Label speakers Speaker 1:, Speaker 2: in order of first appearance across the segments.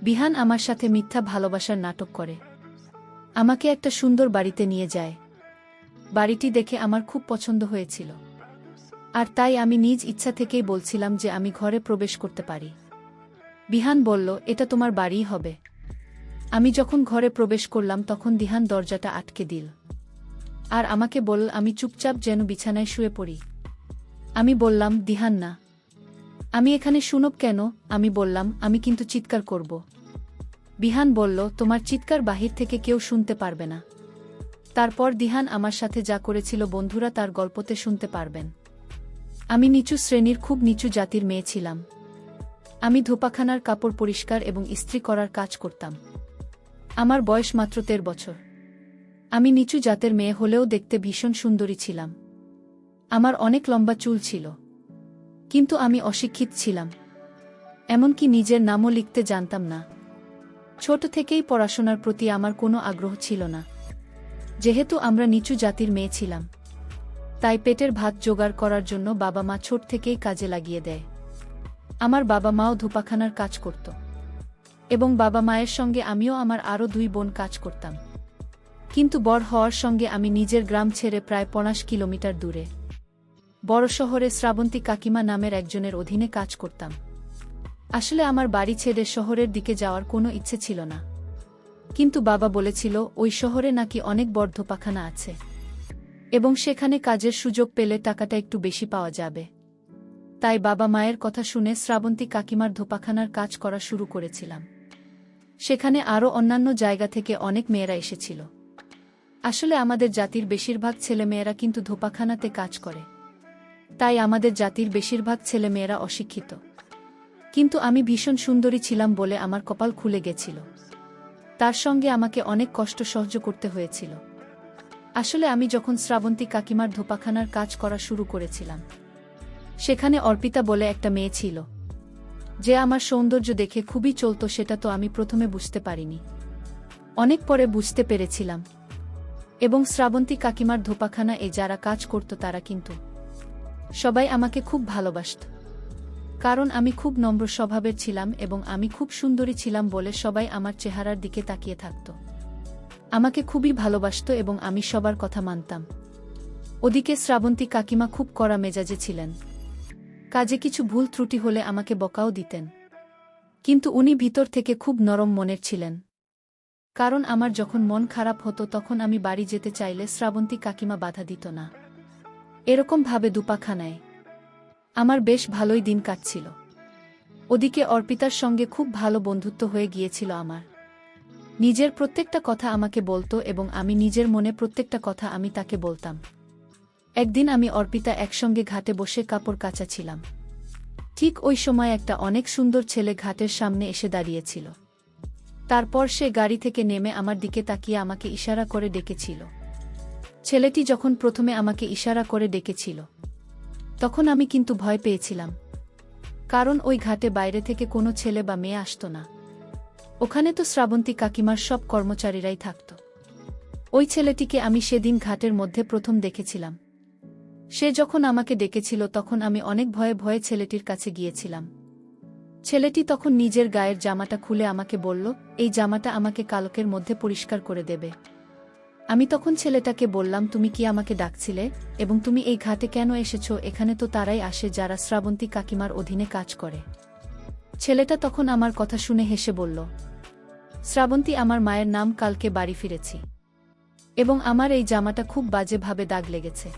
Speaker 1: বিহান আমার সাথে মিথ্যা ভালোবাসার নাটক করে আমাকে একটা সুন্দর বাড়িতে নিয়ে যায়। বাড়িটি দেখে আমার খুব পছন্দ হয়েছিল, আর তাই আমি নিজ ইচ্ছা থেকেই বলছিলাম যে আমি ঘরে প্রবেশ করতে পারি। বিহান বলল, এটা তোমার বাড়িই হবে। আমি যখন ঘরে প্রবেশ করলাম তখন দিহান দরজাটা আটকে দিল আর আমাকে বলল আমি চুপচাপ যেন বিছানায় শুয়ে পড়ি। আমি বললাম, দিহান না, আমি এখানে শুনব কেন? আমি বললাম, আমি কিন্তু চিৎকার করব। বিহান বলল, তোমার চিৎকার বাহির থেকে কেউ শুনতে পারবে না। তারপর দিহান আমার সাথে যা করেছিল বন্ধুরা তার গল্পতে শুনতে পারবেন। আমি নিচু শ্রেণীর খুব নিচু জাতির মেয়ে ছিলাম। আমি ধোপাখানার কাপড় পরিষ্কার এবং ইস্ত্রি করার কাজ করতাম। আমার বয়স মাত্র 13 বছর। আমি নিচু জাতের মেয়ে হলেও দেখতে ভীষণ সুন্দরী ছিলাম। আমার অনেক লম্বা চুল ছিল, কিন্তু আমি অশিক্ষিত ছিলাম। এমনকি নিজের নামও লিখতে জানতাম না। ছোট থেকেই পড়াশোনার প্রতি আমার কোনো আগ্রহ ছিল না। যেহেতু আমরা নিচু জাতির মেয়ে ছিলাম, তাই পেটের ভাত জোগাড় করার জন্য বাবা মা ছোট থেকেই কাজে লাগিয়ে দেয়। আমার বাবা মাও ধোপাখানার কাজ করত, এবং বাবা মায়ের সঙ্গে আমিও আমার আরও 2 বোন কাজ করতাম। কিন্তু বড় হওয়ার সঙ্গে আমি নিজের গ্রাম ছেড়ে প্রায় 50 কিলোমিটার দূরে বড় শহরে শ্রাবন্তী কাকিমা নামের একজনের অধীনে কাজ করতাম। আসলে আমার বাড়ি ছেড়ে শহরের দিকে যাওয়ার কোনো ইচ্ছে ছিল না, কিন্তু বাবা বলেছিল ওই শহরে নাকি অনেক বড় ধোপাখানা আছে এবং সেখানে কাজের সুযোগ পেলে টাকাটা একটু বেশি পাওয়া যাবে। তাই বাবা মায়ের কথা শুনে শ্রাবন্তী কাকিমার ধোপাখানার কাজ করা শুরু করেছিলাম। সেখানে আরও অন্যান্য জায়গা থেকে অনেক মেয়েরা এসেছিল। আসলে আমাদের জাতির বেশিরভাগ ছেলেমেয়েরা কিন্তু ধোপাখানাতে কাজ করে, তাই আমাদের জাতির বেশিরভাগ ছেলেমেয়েরা অশিক্ষিত। কিন্তু আমি ভীষণ সুন্দরী ছিলাম বলে আমার কপাল খুলে গেছিল। তার সঙ্গে আমাকে অনেক কষ্ট সহ্য করতে হয়েছিল। আসলে আমি যখন শ্রাবন্তী কাকিমার ধোপাখানার কাজ করা শুরু করেছিলাম, সেখানে অর্পিতা বলে একটা মেয়ে ছিল, যে আমার সৌন্দর্য দেখে খুবই চলত। সেটা তো আমি প্রথমে বুঝতে পারিনি, অনেক পরে বুঝতে পেরেছিলাম। এবং শ্রাবন্তী কাকিমার ধোপাখানা যারা কাজ করত তারা কিন্তু সবাই আমাকে খুব ভালোবাসত, কারণ আমি খুব নম্র স্বভাবের ছিলাম এবং আমি খুব সুন্দরী ছিলাম বলে সবাই আমার চেহারার দিকে তাকিয়ে থাকত। আমাকে খুবই ভালোবাসত এবং আমি সবার কথা মানতাম। ওদিকে শ্রাবন্তী কাকিমা খুব কড়া মেজাজে ছিলেন। কাজে কিছু ভুল ত্রুটি হলে আমাকে বকাও দিতেন, কিন্তু উনি ভিতর থেকে খুব নরম মনের ছিলেন। কারণ আমার যখন মন খারাপ হতো তখন আমি বাড়ি যেতে চাইলে শ্রাবন্তী কাকিমা বাধা দিত না। এরকম ভাবে দুপাখানায় আমার বেশ ভালোই দিন কাটছিল। ওদিকে অর্পিতার সঙ্গে খুব ভালো বন্ধুত্ব হয়ে গিয়েছিল আমার। নিজের প্রত্যেকটা কথা আমাকে বলতো এবং আমি নিজের মনে প্রত্যেকটা কথা আমি তাকে বলতাম। একদিন আমি অর্পিতা একসঙ্গে ঘাটে বসে কাপড় কাচাছিলাম। ঠিক ওই সময় একটা অনেক সুন্দর ছেলে ঘাটের সামনে এসে দাঁড়িয়েছিল। তারপর সে গাড়ি থেকে নেমে আমার দিকে তাকিয়ে আমাকে ইশারা করে ডেকেছিল। ছেলেটি যখন প্রথমে আমাকে ইশারা করে ডেকেছিল, তখন আমি কিন্তু ভয় পেয়েছিলাম, কারণ ওই ঘাটে বাইরে থেকে কোনো ছেলে বা মেয়ে আসত না। ওখানে তো শ্রাবন্তী কাকিমার সব কর্মচারীরাই থাকত। ওই ছেলেটিকে আমি সেদিন ঘাটের মধ্যে প্রথম দেখেছিলাম। সে যখন আমাকে ডেকেছিল তখন আমি অনেক ভয়ে ভয়ে ছেলেটির কাছে গিয়েছিলাম। ছেলেটি তখন নিজের গায়ের জামাটা খুলে আমাকে বলল, এই জামাটা আমাকে কালকের মধ্যে পরিষ্কার করে দেবে। আমি তখন ছেলেটাকে বললাম, তুমি কি আমাকে ডাকছিলে এবং তুমি এই ঘাটে কেন এসেছো? এখানে তো তারাই আসে যারা শ্রাবন্তী কাকিমার অধীনে কাজ করে। ছেলেটা তখন আমার কথা শুনে হেসে বলল, শ্রাবন্তী, আমার মায়ের নাম, কালকে বাড়ি ফিরেছি এবং আমার এই জামাটা খুব বাজেভাবে দাগ লেগেছে,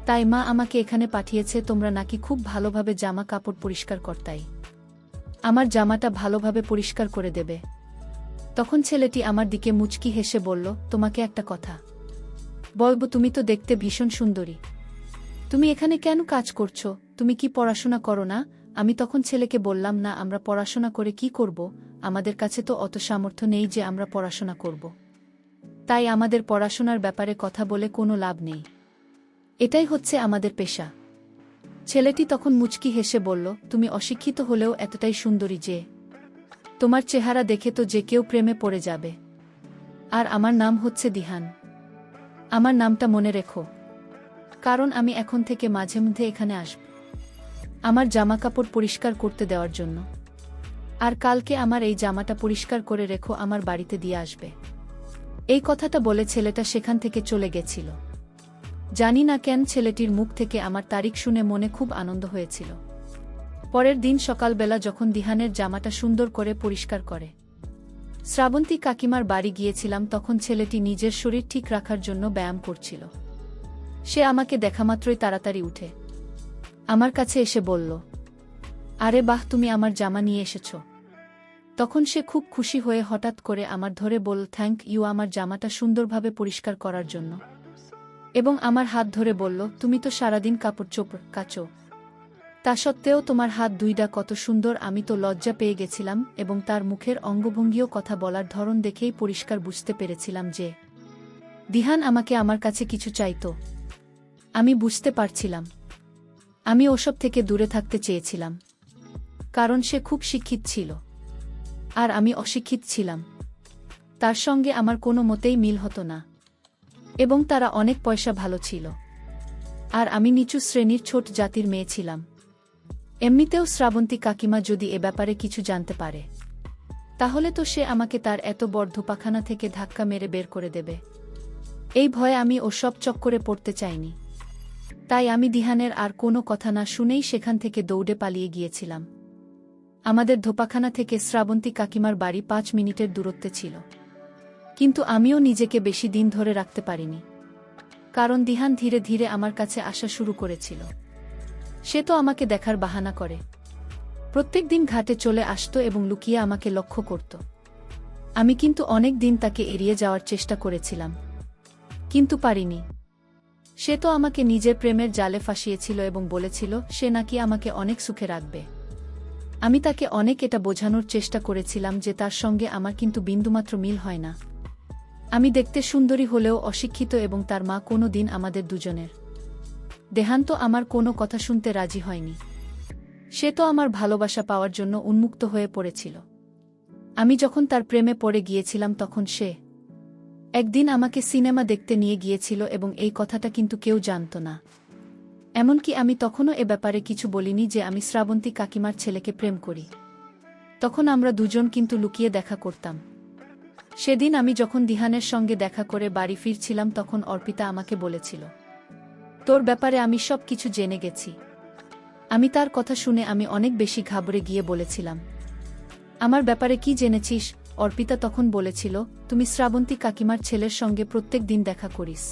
Speaker 1: তাই মা আমাকে এখানে পাঠিয়েছে। তোমরা নাকি খুব ভালোভাবে জামা কাপড় পরিষ্কার করতাই, আমার জামাটা ভালোভাবে পরিষ্কার করে দেবে। তখন ছেলেটি আমার দিকে মুচকি হেসে বলল, তোমাকে একটা কথা বলবো, তুমি তো দেখতে ভীষণ সুন্দরী, তুমি এখানে কেন কাজ করছো? তুমি কি পড়াশোনা করো না? আমি তখন ছেলেকে বললাম, না, আমরা পড়াশোনা করে কি করব? আমাদের কাছে তো অত সামর্থ্য নেই যে আমরা পড়াশোনা করব, তাই আমাদের পড়াশোনার ব্যাপারে কথা বলে কোনো লাভ নেই, এটাই হচ্ছে আমাদের পেশা। ছেলেটি তখন মুচকি হেসে বলল, তুমি অশিক্ষিত হলেও এতটাই সুন্দরী যে তোমার চেহারা দেখে তো যে কেউ প্রেমে পড়ে যাবে। আর আমার নাম হচ্ছে দিহান। আমার নামটা মনে রেখো, কারণ আমি এখন থেকে মাঝে মধ্যে এখানে আসব আমার জামাকাপড় পরিষ্কার করতে দেওয়ার জন্য। আর কালকে আমার এই জামাটা পরিষ্কার করে রেখো, আমার বাড়িতে দিয়ে আসবে। এই কথাটা বলে ছেলেটা সেখান থেকে চলে গেছিল। জানি না কেন ছেলেটির মুখ থেকে আমার তারিখ শুনে মনে খুব আনন্দ হয়েছিল। পরের দিন সকালবেলা যখন দিহানের জামাটা সুন্দর করে পরিষ্কার করে শ্রাবন্তী কাকিমার বাড়ি গিয়েছিলাম, তখন ছেলেটি নিজের শরীর ঠিক রাখার জন্য ব্যায়াম করছিল। সে আমাকে দেখামাত্রই তাড়াতাড়ি উঠে আমার কাছে এসে বলল, আরে বাহ, তুমি আমার জামা নিয়ে এসেছ। তখন সে খুব খুশি হয়ে হঠাৎ করে আমার ধরে বলল, থ্যাংক ইউ আমার জামাটা সুন্দরভাবে পরিষ্কার করার জন্য। এবং আমার হাত ধরে বলল, তুমি তো সারাদিন কাপড় চোপড় কাচো, তা সত্ত্বেও তোমার হাত দুইটা কত সুন্দর। আমি তো লজ্জা পেয়ে গেছিলাম এবং তার মুখের অঙ্গভঙ্গিও কথা বলার ধরন দেখেই পরিষ্কার বুঝতে পেরেছিলাম যে দিহান আমাকে আমার কাছে কিছু চাইতো। আমি বুঝতে পারছিলাম আমি ওসব থেকে দূরে থাকতে চেয়েছিলাম, কারণ সে খুব শিক্ষিত ছিল আর আমি অশিক্ষিত ছিলাম। তার সঙ্গে আমার কোনো মতেই মিল হতো না এবং তারা অনেক পয়সা ভালো ছিল আর আমি নিচু শ্রেণীর ছোট জাতির মেয়ে ছিলাম। এমনিতেও শ্রাবন্তী কাকিমা যদি এ ব্যাপারে কিছু জানতে পারে তাহলে তো সে আমাকে তার এত বড় ধোপাখানা থেকে ধাক্কা মেরে বের করে দেবে। এই ভয়ে আমি ওসব চক্করে পড়তে চাইনি। তাই আমি দিহানের আর কোনো কথা না শুনেই সেখান থেকে দৌড়ে পালিয়ে গিয়েছিলাম। আমাদের ধোপাখানা থেকে শ্রাবন্তী কাকিমার বাড়ি 5 মিনিটের দূরত্বে ছিল, কিন্তু আমিও নিজেকে বেশি দিন ধরে রাখতে পারিনি, কারণ দিহান ধীরে ধীরে আমার কাছে আসা শুরু করেছিল। সে তো আমাকে দেখার বাহানা করে প্রত্যেক দিন ঘাটে চলে আসতো এবং লুকিয়ে আমাকে লক্ষ্য করত। আমি কিন্তু অনেক দিন তাকে এড়িয়ে যাওয়ার চেষ্টা করেছিলাম, কিন্তু পারিনি। সে তো আমাকে নিজের প্রেমের জালে ফাঁসিয়েছিল এবং বলেছিল সে নাকি আমাকে অনেক সুখে রাখবে। আমি তাকে অনেক এটা বোঝানোর চেষ্টা করেছিলাম যে তার সঙ্গে আমার কিন্তু বিন্দুমাত্র মিল হয় না। আমি দেখতে সুন্দরী হলেও অশিক্ষিত এবং তার মা কোনো দিন আমাদের দুজনের দেহান্ত আমার কোনো কথা শুনতে রাজি হয়নি। সে তো আমার ভালোবাসা পাওয়ার জন্য উন্মুক্ত হয়ে পড়েছিল। আমি যখন তার প্রেমে পড়ে গিয়েছিলাম তখন সে একদিন আমাকে সিনেমা দেখতে নিয়ে গিয়েছিল এবং এই কথাটা কিন্তু কেউ জানত না। এমনকি আমি তখনও এ ব্যাপারে কিছু বলিনি যে আমি শ্রাবন্তী কাকিমার ছেলেকে প্রেম করি। তখন আমরা দুজন কিন্তু লুকিয়ে দেখা করতাম। সেদিন আমি যখন দিহানের সঙ্গে দেখা করে বাড়ি ফিরছিলাম তখন অর্পিতা আমাকে বলেছিল, তোর ব্যাপারে আমি সব কিছু জেনে গেছি। আমি তার কথা শুনে আমি অনেক বেশি ঘাবড়ে গিয়ে বলেছিলাম, আমার ব্যাপারে কি জেনেছিস? অর্পিতা তখন বলেছিল, তুমি শ্রাবন্তী কাকিমার ছেলের সঙ্গে প্রত্যেক দিন দেখা করিস।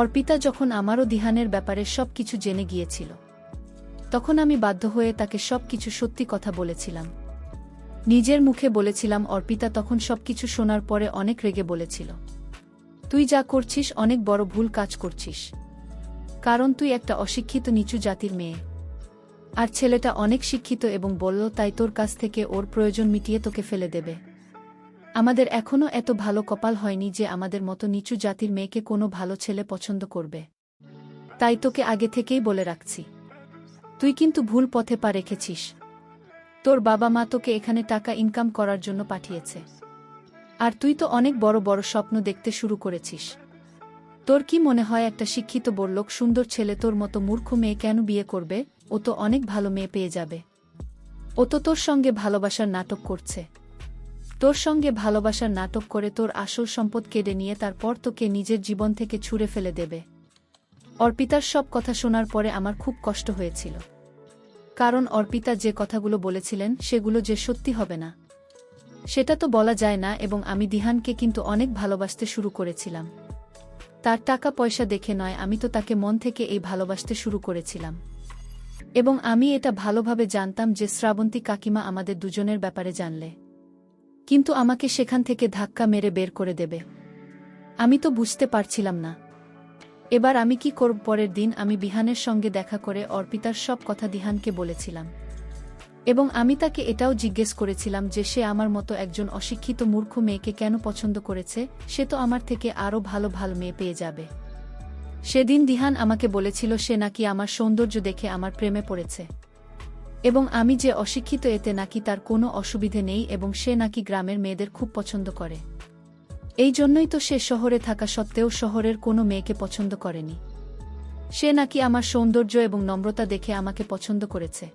Speaker 1: অর্পিতা যখন আমারও দিহানের ব্যাপারে সব কিছু জেনে গিয়েছিল তখন আমি বাধ্য হয়ে তাকে সব কিছু সত্যি কথা বলেছিলাম। নিজের মুখে বলেছিলাম। অর্পিতা তখন সবকিছু শোনার পরে অনেক রেগে বলেছিল, তুই যা করছিস অনেক বড় ভুল কাজ করছিস, কারণ তুই একটা অশিক্ষিত নিচু জাতির মেয়ে আর ছেলেটা অনেক শিক্ষিত এবং বলল তাই তোর কাছ থেকে ওর প্রয়োজন মিটিয়ে তোকে ফেলে দেবে। আমাদের এখনও এত ভালো কপাল হয়নি যে আমাদের মতো নিচু জাতির মেয়েকে কোনো ভালো ছেলে পছন্দ করবে। তাই তোকে আগে থেকেই বলে রাখছি, তুই কিন্তু ভুল পথে পা রেখেছিস। তোর বাবা মা তোকে এখানে টাকা ইনকাম করার জন্য পাঠিয়েছে আর তুই তো অনেক বড় বড় স্বপ্ন দেখতে শুরু করেছিস। তোর কি মনে হয় একটা শিক্ষিত বড়লোক সুন্দর ছেলে তোর মতো মূর্খ মেয়ে কেন বিয়ে করবে? ও তো অনেক ভালো মেয়ে পেয়ে যাবে। ও তো তোর সঙ্গে ভালোবাসার নাটক করছে। তোর সঙ্গে ভালোবাসার নাটক করে তোর আসল সম্পদ কেড়ে নিয়ে তারপর তোকে নিজের জীবন থেকে ছুঁড়ে ফেলে দেবে। অর্পিতার সব কথা শোনার পরে আমার খুব কষ্ট হয়েছিল, কারণ অর্পিতা যে কথাগুলো বলেছিলেন সেগুলো যে সত্যি হবে না সেটা তো বলা যায় না। এবং আমি দিহানকে কিন্তু অনেক ভালোবাসতে শুরু করেছিলাম। তার টাকা পয়সা দেখে নয়, আমি তো তাকে মন থেকে এই ভালোবাসতে শুরু করেছিলাম। এবং আমি এটা ভালোভাবে জানতাম যে শ্রাবন্তী কাকিমা আমাদের দুজনের ব্যাপারে জানলে কিন্তু আমাকে সেখান থেকে ধাক্কা মেরে বের করে দেবে। আমি তো বুঝতে পারছিলাম না এবার আমি কি করব। পরের দিন আমি বিহানের সঙ্গে দেখা করে অর্পিতার সব কথা দিহানকে বলেছিলাম এবং আমি তাকে এটাও জিজ্ঞেস করেছিলাম যে সে আমার মতো একজন অশিক্ষিত মূর্খ মেয়েকে কেন পছন্দ করেছে। সে তো আমার থেকে আরও ভালো ভালো মেয়ে পেয়ে যাবে। সেদিন দিহান আমাকে বলেছিল সে নাকি আমার সৌন্দর্য দেখে আমার প্রেমে পড়েছে এবং আমি যে অশিক্ষিত এতে নাকি তার কোনো অসুবিধে নেই এবং সে নাকি গ্রামের মেয়েদের খুব পছন্দ করে। এই জন্যই তো সে শহরে থাকা সত্ত্বেও শহরের কোনো মেয়েকে পছন্দ করেনি। সে নাকি আমার সৌন্দর্য এবং নম্রতা দেখে আমাকে পছন্দ করেছে।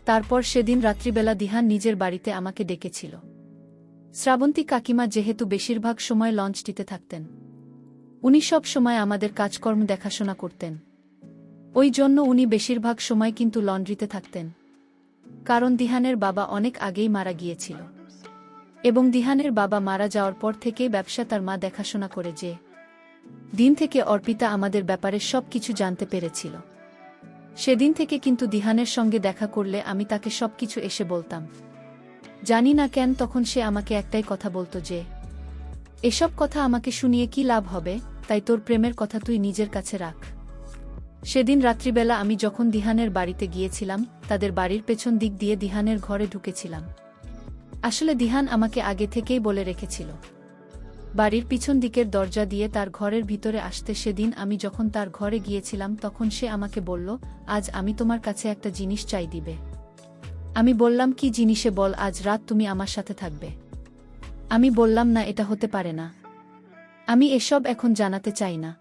Speaker 1: তারপর সেদিন রাত্রিবেলা দিহান নিজের বাড়িতে আমাকে ডেকেছিল। শ্রাবন্তী কাকিমা যেহেতু বেশিরভাগ সময় লঞ্চটিতে থাকতেন, উনি সব সময় আমাদের কাজকর্ম দেখাশোনা করতেন। ওই জন্য উনি বেশিরভাগ সময় কিন্তু লন্ড্রিতে থাকতেন, কারণ দিহানের বাবা অনেক আগেই মারা গিয়েছিল এবং দিহানের বাবা মারা যাওয়ার পর থেকেই ব্যবসা তার মা দেখাশোনা করে। যে দিন থেকে অর্পিতা আমাদের ব্যাপারে সব কিছু জানতে পেরেছিল, সেদিন থেকে কিন্তু দিহানের সঙ্গে দেখা করলে আমি তাকে সবকিছু এসে বলতাম। জানি না কেন তখন সে আমাকে একটাই কথা বলতো যে, এসব কথা আমাকে শুনিয়ে কি লাভ হবে, তাই তোর প্রেমের কথা তুই নিজের কাছে রাখ। সেদিন রাত্রিবেলা আমি যখন দিহানের বাড়িতে গিয়েছিলাম, তাদের বাড়ির পেছন দিক দিয়ে দিহানের ঘরে ঢুকেছিলাম। আসলে দিহান আমাকে আগে থেকেই বলে রেখেছিল বাড়ির পিছন দিকের দরজা দিয়ে তার ঘরের ভিতরে আসতে। সেদিন আমি যখন তার ঘরে গিয়েছিলাম তখন সে আমাকে বলল, আজ আমি তোমার কাছে একটা জিনিস চাই দিবে। আমি বললাম, কি জিনিসে বল, আজ রাত তুমি আমার সাথে থাকবে। আমি বললাম, না, এটা হতে পারে না, আমি এসব এখন জানাতে চাই না।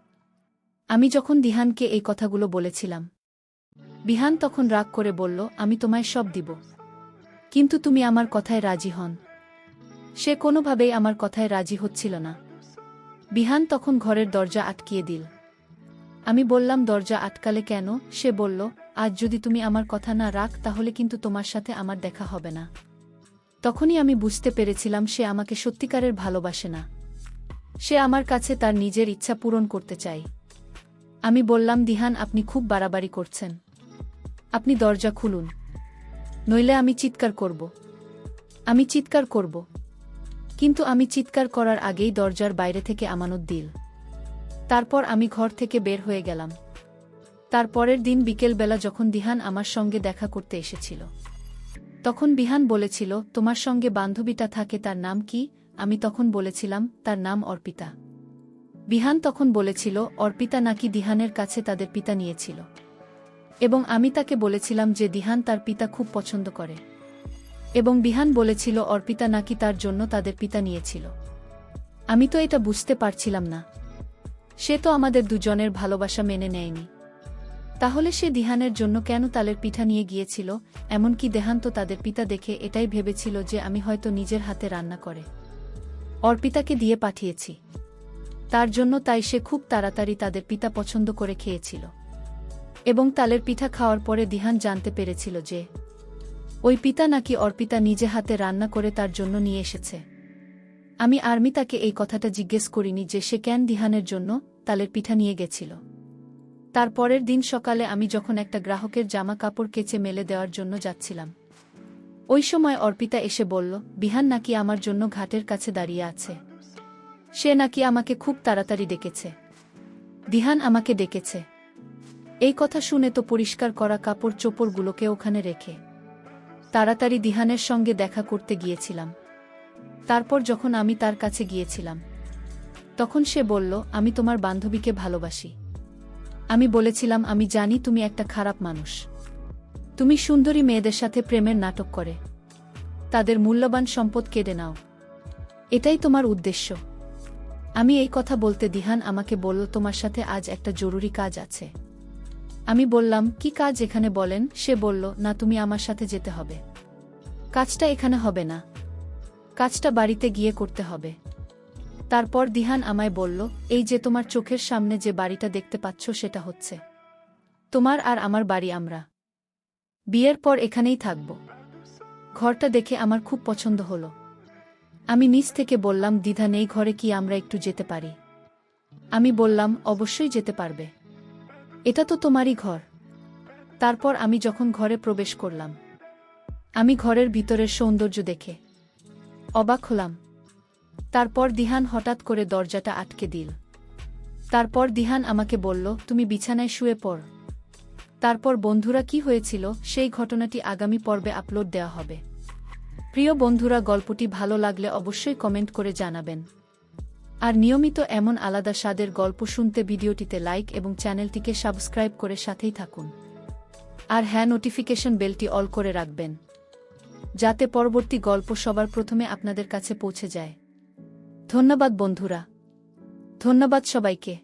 Speaker 1: আমি যখন দিহানকে এই কথাগুলো বলেছিলাম, বিহান তখন রাগ করে বলল, আমি তোমায় সব দিব, কিন্তু তুমি আমার কথায় রাজি হন। সে কোনোভাবেই আমার কথায় রাজি হচ্ছিল না। বিহান তখন ঘরের দরজা আটকিয়ে দিল। আমি বললাম, দরজা আটকালে কেন? সে বলল, আজ যদি তুমি আমার কথা না রাখ তাহলে কিন্তু তোমার সাথে আমার দেখা হবে না। তখনই আমি বুঝতে পেরেছিলাম সে আমাকে সত্যিকারের ভালোবাসে না, সে আমার কাছে তার নিজের ইচ্ছা পূরণ করতে চায়। আমি বললাম, দিহান, আপনি খুব বাড়াবাড়ি করছেন, আপনি দরজা খুলুন, নইলে আমি চিৎকার করব। আমি চিৎকার করব। কিন্তু আমি চিৎকার করার আগেই দরজার বাইরে থেকে আমানত দিল। তারপর আমি ঘর থেকে বের হয়ে গেলাম। তারপরের দিন বিকেলবেলা যখন দিহান আমার সঙ্গে দেখা করতে এসেছিল, তখন বিহান বলেছিল, তোমার সঙ্গে বান্ধবীটা থাকে, তার নাম কি? আমি তখন বলেছিলাম, তার নাম অর্পিতা। বিহান তখন বলেছিল, অর্পিতা নাকি দিহানের কাছে তাদের পিতা নিয়েছিল, এবং আমি তাকে বলেছিলাম যে দিহান তার পিতা খুব পছন্দ করে, এবং বিহান বলেছিল অর্পিতা নাকি তার জন্য তাদের পিতা নিয়েছিল। আমি তো এটা বুঝতে পারছিলাম না, সে তো আমাদের দুজনের ভালোবাসা মেনে নেয়নি, তাহলে সে দিহানের জন্য কেন তালের পিঠা নিয়ে গিয়েছিল? এমনকি দেহান তো তাদের পিতা দেখে এটাই ভেবেছিল যে আমি হয়তো নিজের হাতে রান্না করে অর্পিতাকে দিয়ে পাঠিয়েছি তার জন্য, তাই সে খুব তাড়াতাড়ি তাদের পিতা পছন্দ করে খেয়েছিল। এবং তালের পিঠা খাওয়ার পরে দিহান জানতে পেরেছিল যে ওই পিতা নাকি অর্পিতা নিজে হাতে রান্না করে তার জন্য নিয়ে এসেছে। আমি তাকে এই কথাটা জিজ্ঞেস করিনি যে সে কেন দিহানের জন্য তালের পিঠা নিয়ে গেছিল। তারপরের দিন সকালে আমি যখন একটা গ্রাহকের জামা কাপড় কেচে মেলে দেওয়ার জন্য যাচ্ছিলাম, ওই সময় অর্পিতা এসে বলল, বিহান নাকি আমার জন্য ঘাটের কাছে দাঁড়িয়ে আছে, সে নাকি আমাকে খুব তাড়াতাড়ি ডেকেছে, দিহান আমাকে ডেকেছে। এই কথা শুনে তো পরিষ্কার করা কাপড় চোপড়গুলোকে ওখানে রেখে তাড়াতাড়ি দিহানের সঙ্গে দেখা করতে গিয়েছিলাম। তারপর যখন আমি তার কাছে গিয়েছিলাম, তখন সে বলল, আমি তোমার বান্ধবীকে ভালোবাসি। আমি বলেছিলাম, আমি জানি তুমি একটা খারাপ মানুষ, তুমি সুন্দরী মেয়েদের সাথে প্রেমের নাটক করে তাদের মূল্যবান সম্পদ কেড়ে নাও, এটাই তোমার উদ্দেশ্য। আমি এই কথা বলতে দিহান আমাকে বলল, তোমার সাথে আজ একটা জরুরি কাজ আছে। আমি বললাম, কি কাজ এখানে বলেন? সে বলল, না, তুমি আমার সাথে যেতে হবে, কাজটা এখানে হবে না, কাজটা বাড়িতে গিয়ে করতে হবে। তারপর দিহান আমায় বলল, এই যে তোমার চোখের সামনে যে বাড়িটা দেখতে পাচ্ছ সেটা হচ্ছে তোমার আর আমার বাড়ি, আমরা বিয়ের পর এখানেই থাকব। ঘরটা দেখে আমার খুব পছন্দ হলো। আমি নিজ থেকে বললাম, দ্বিধা নেই, ঘরে কি আমরা একটু যেতে পারি? আমি বললাম, অবশ্যই যেতে পারবে, এটা তো তোমারই ঘর। তারপর আমি যখন ঘরে প্রবেশ করলাম, আমি ঘরের ভিতরের সৌন্দর্য দেখে অবাক হলাম। তারপর দিহান হঠাৎ করে দরজাটা আটকে দিল। তারপর দিহান আমাকে বলল, তুমি বিছানায় শুয়ে পড়। তারপর বন্ধুরা, কি হয়েছিল সেই ঘটনাটি আগামী পর্বে আপলোড দেওয়া হবে। প্রিয় বন্ধুরা, গল্পটি ভালো লাগলে অবশ্যই কমেন্ট করে জানাবেন। আর নিয়মিত এমন আলাদা স্বাদের গল্প শুনতে ভিডিওটিতে লাইক এবং চ্যানেলটিকে সাবস্ক্রাইব করে সাথেই থাকুন। আর হ্যাঁ, নোটিফিকেশন বেলটি অল করে রাখবেন, যাতে পরবর্তী গল্প সবার প্রথমে আপনাদের কাছে পৌঁছে যায়। ধন্যবাদ বন্ধুরা, ধন্যবাদ সবাইকে।